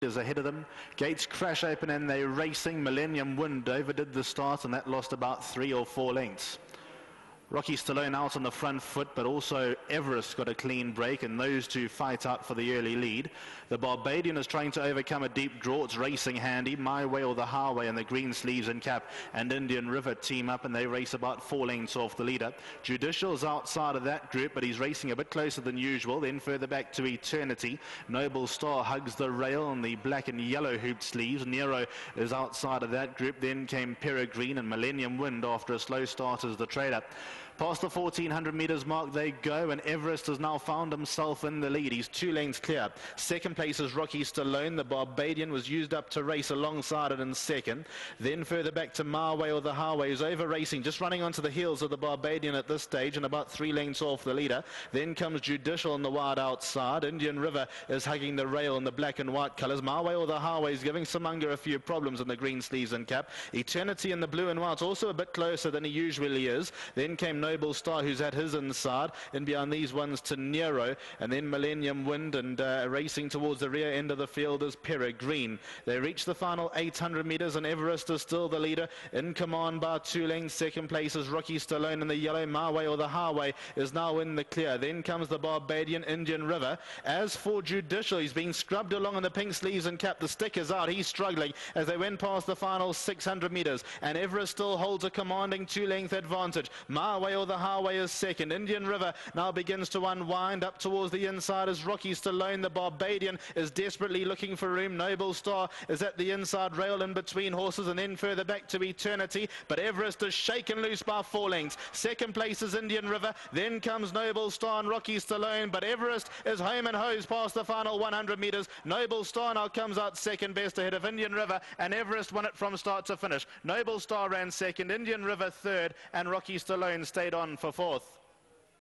is ahead of them. Gates crash open and they're racing. Millennium Wind overdid the start and that lost about 3 or 4 lengths. Rocky Stallone out on the front foot, but also Everest got a clean break, and those two fight out for the early lead. The Barbadian is trying to overcome a deep draw. It's racing handy. My Way or the Highway and the green sleeves and cap and Indian River team up, and they race about 4 lengths off the leader. Judicial's outside of that group, but he's racing a bit closer than usual. Then further back to Eternity. Noble Star hugs the rail on the black and yellow hooped sleeves. Nero is outside of that group. Then came Peregrine and Millennium Wind after a slow start as the trailer. Past the 1400 meters mark they go, and Everest has now found himself in the lead. He's 2 lengths clear. Second place is Rocky Stallone. The Barbadian was used up to race alongside it in second. Then further back to My Way or the Highway, who's over racing, just running onto the heels of the Barbadian at this stage and about 3 lengths off the leader. Then comes Judicial on the wide outside. Indian River is hugging the rail in the black and white colours. My Way or the Highway is giving Simunga a few problems in the green sleeves and cap. Eternity in the blue and white also a bit closer than he usually is. Then came Noble Star, who's at his inside, and behind these ones to Nero, and then Millennium Wind, and racing towards the rear end of the field is Peregrine. They reach the final 800 metres, and Everest is still the leader, in command by 2 lengths. Second place is Rocky Stallone in the yellow. My Way or the Highway is now in the clear. Then comes the Barbadian, Indian River. As for Judicial, he's being scrubbed along in the pink sleeves and cap. The stick is out. He's struggling as they went past the final 600 metres, and Everest still holds a commanding 2-length advantage. My Way or the Highway is second. Indian River now begins to unwind. Up towards the inside is Rocky Stallone. The Barbadian is desperately looking for room. Noble Star is at the inside rail in between horses, and then further back to Eternity. But Everest is shaken loose by 4 lengths. Second place is Indian River. Then comes Noble Star and Rocky Stallone. But Everest is home and hose past the final 100 metres. Noble Star now comes out second best ahead of Indian River, and Everest won it from start to finish. Noble Star ran second, Indian River third, and Rocky Stallone stayed on for fourth.